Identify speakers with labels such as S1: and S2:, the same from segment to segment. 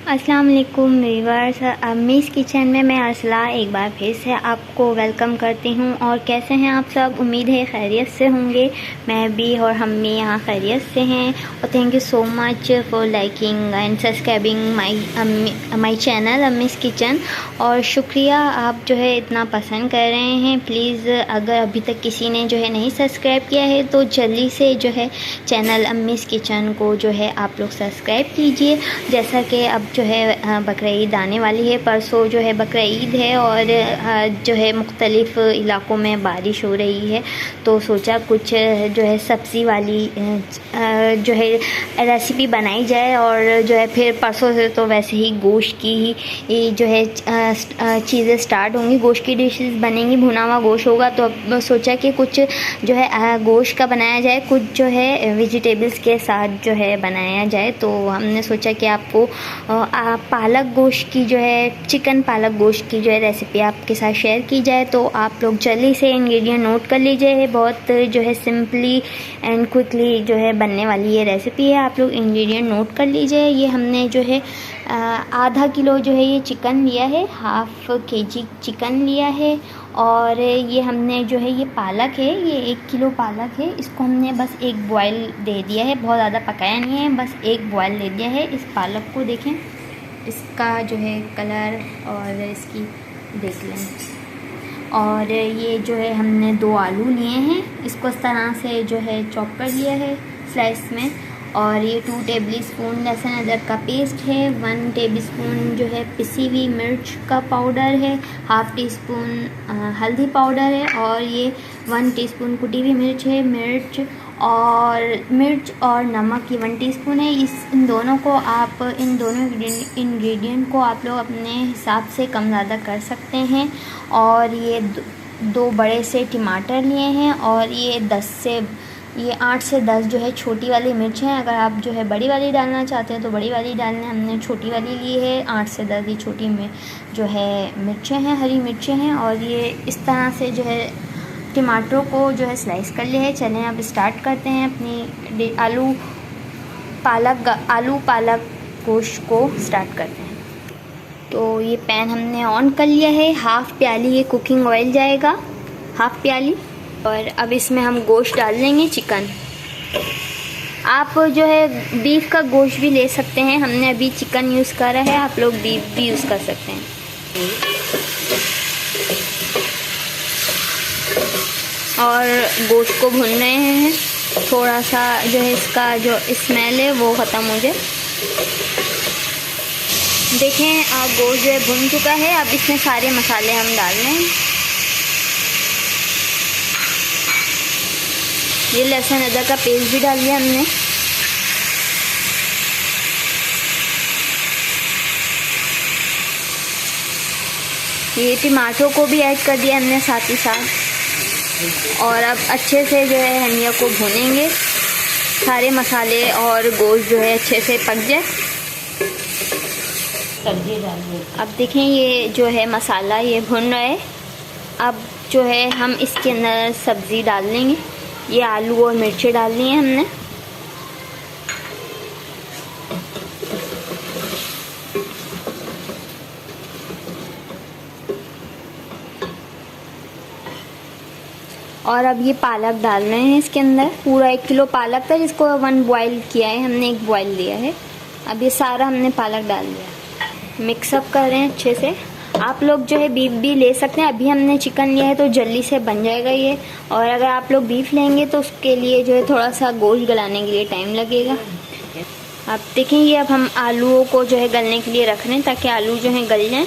S1: अस्सलाम वालेकुम viewers, अम्मीज़ kitchen में मैं अरसला एक बार फिर से आपको वेलकम करती हूँ। और कैसे हैं आप सब? उम्मीद है खैरियत से होंगे। मैं भी और हम भी यहाँ खैरियत से हैं। और thank you so much for liking and subscribing my channel Ammi's kitchen. और शुक्रिया, आप जो है इतना पसंद कर रहे हैं। प्लीज़ अगर अभी तक किसी ने जो है नहीं सब्सक्राइब किया है तो जल्दी से जो है चैनल अम्मीज़ किचन को जो है आप लोग सब्सक्राइब कीजिए। जैसा कि अब जो है बकरा ईद आने वाली है, परसों जो है बकरा ईद है और जो है मुख्तलिफ़ इलाक़ों में बारिश हो रही है, तो सोचा कुछ जो है सब्ज़ी वाली जो है रेसिपी बनाई जाए। और जो है फिर परसों से तो वैसे ही गोश्त की ही जो है चीज़ें स्टार्ट होंगी, गोश्त की डिशेस बनेंगी, भुना हुआ गोश्त होगा। तो अब सोचा कि कुछ जो है गोश्त का बनाया जाए, कुछ जो है वेजिटेबल्स के साथ जो है बनाया जाए। तो हमने सोचा कि आपको पालक गोश्त की जो है चिकन पालक गोश्त की जो है रेसिपी आपके साथ शेयर की जाए। तो आप लोग जल्दी से इंग्रेडिएंट नोट कर लीजिए। बहुत जो है सिंपली एंड क्विकली जो है बनने वाली ये रेसिपी है। आप लोग इंग्रेडिएंट नोट कर लीजिए। ये हमने जो है आधा किलो जो है ये चिकन लिया है, हाफ केजी चिकन लिया है। और ये हमने जो है ये पालक है, ये 1 किलो पालक है। इसको हमने बस एक बॉयल दे दिया है, बहुत ज़्यादा पकाया नहीं है, बस एक बॉयल दे दिया है। इस पालक को देखें, इसका जो है कलर और इसकी देख लें। और ये जो है हमने 2 आलू लिए हैं, इसको इस तरह से जो है चॉप कर लिया है स्लाइस में। और ये 2 टेबलस्पून लहसुन अदरक का पेस्ट है, 1 टेबलस्पून जो है पिसी हुई मिर्च का पाउडर है, हाफ़ टी स्पून हल्दी पाउडर है। और ये 1 टीस्पून कुटी हुई मिर्च है, मिर्च और नमक ये 1 टीस्पून है। इन दोनों इंग्रेडिएंट को आप लोग अपने हिसाब से कम ज़्यादा कर सकते हैं। और ये 2 बड़े से टमाटर लिए हैं। और ये 8 से 10 जो है छोटी वाली मिर्च हैं। अगर आप जो है बड़ी वाली डालना चाहते हैं तो बड़ी वाली डालना, हमने छोटी वाली ली है। 8 से 10 ये छोटी में जो है मिर्चें हैं, हरी मिर्चें हैं। और ये इस तरह से जो है टमाटरों को जो है स्लाइस कर लिया है। चलें अब स्टार्ट करते हैं अपनी आलू पालक गोश्त को स्टार्ट करते हैं। तो ये पैन हमने ऑन कर लिया है। हाफ़ प्याली ये कुकिंग ऑयल जाएगा, हाफ़ प्याली। और अब इसमें हम गोश्त डाल देंगे, चिकन। आप जो है बीफ का गोश्त भी ले सकते हैं, हमने अभी चिकन यूज़ करा है, आप लोग बीफ भी यूज़ कर सकते हैं। और गोश्त को भून रहे हैं, थोड़ा सा जो है इसका जो स्मेल है वो ख़त्म हो जाए। देखें गोश्त जो है भुन चुका है। अब इसमें सारे मसाले हम डाल रहे हैं। ये लहसुन अदरक का पेस्ट भी डाल दिया हमने। ये टमाटरों को भी ऐड कर दिया हमने साथ ही साथ। और अब अच्छे से जो है हम ये को भूनेंगे, सारे मसाले और गोश्त जो है अच्छे से पक जाए।
S2: सब्जी डालिए।
S1: अब देखें ये जो है मसाला ये भुन रहा है। अब जो है हम इसके अंदर सब्ज़ी डाल देंगे। ये आलू और मिर्ची डालनी है हमने। और अब ये पालक डाल रहे हैं इसके अंदर। पूरा 1 किलो पालक था जिसको 1 बॉयल किया है हमने, 1 बॉयल दिया है। अब ये सारा हमने पालक डाल दिया, मिक्सअप कर रहे हैं अच्छे से। आप लोग जो है बीफ भी ले सकते हैं, अभी हमने चिकन लिया है तो जल्दी से बन जाएगा ये। और अगर आप लोग बीफ लेंगे तो उसके लिए जो है थोड़ा सा गोश्त गलाने के लिए टाइम लगेगा। आप देखें ये अब हम आलूओं को जो है गलने के लिए रख रहे हैं ताकि आलू जो है गल जाएँ।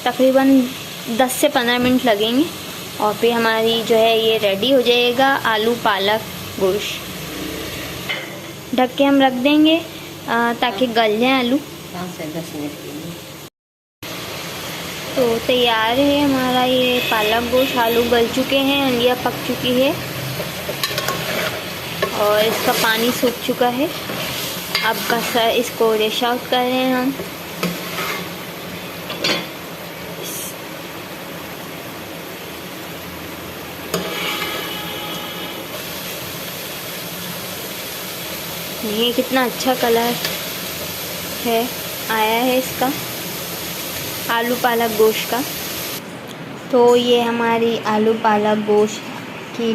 S1: तकरीबन 10 से 15 मिनट लगेंगे और फिर हमारी जो है ये रेडी हो जाएगा आलू पालक गोश्त। ढक के हम रख देंगे ताकि गल जाए आलू।
S2: 5 से 10 मिनट के लिए
S1: तो तैयार है हमारा ये पालक गोश्त। आलू गल चुके हैं, अंडिया पक चुकी है और इसका पानी सूख चुका है। अब इसको डिश आउट कर रहे हैं हम। ये कितना अच्छा कलर है। आया है इसका, आलू पालक गोश्त का। तो ये हमारी आलू पालक गोश्त की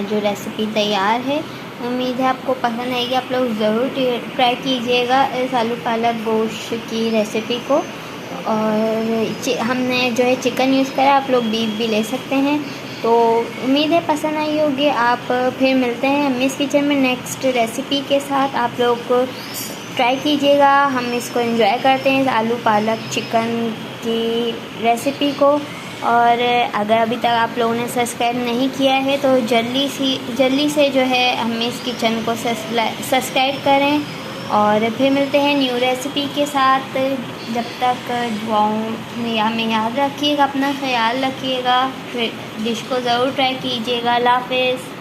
S1: जो रेसिपी तैयार है। उम्मीद है आपको पसंद आएगी। आप लोग ज़रूर ट्राई कीजिएगा इस आलू पालक गोश्त की रेसिपी को। और हमने जो है चिकन यूज़ करा, आप लोग बीफ भी ले सकते हैं। तो उम्मीद है पसंद आई होगी। आप फिर मिलते हैं अम्मीज़ किचन में नेक्स्ट रेसिपी के साथ। आप लोग ट्राई कीजिएगा, हम इसको एंजॉय करते हैं, आलू पालक चिकन की रेसिपी को। और अगर अभी तक आप लोगों ने सब्सक्राइब नहीं किया है तो जल्दी से जो है अम्मीज़ किचन को सब्सक्राइब करें। और फिर मिलते हैं न्यू रेसिपी के साथ। जब तक दुआओं में हमें याद रखिएगा, अपना ख्याल रखिएगा, फिर डिश को ज़रूर ट्राई कीजिएगा। अल्लाह हाफ़िज़।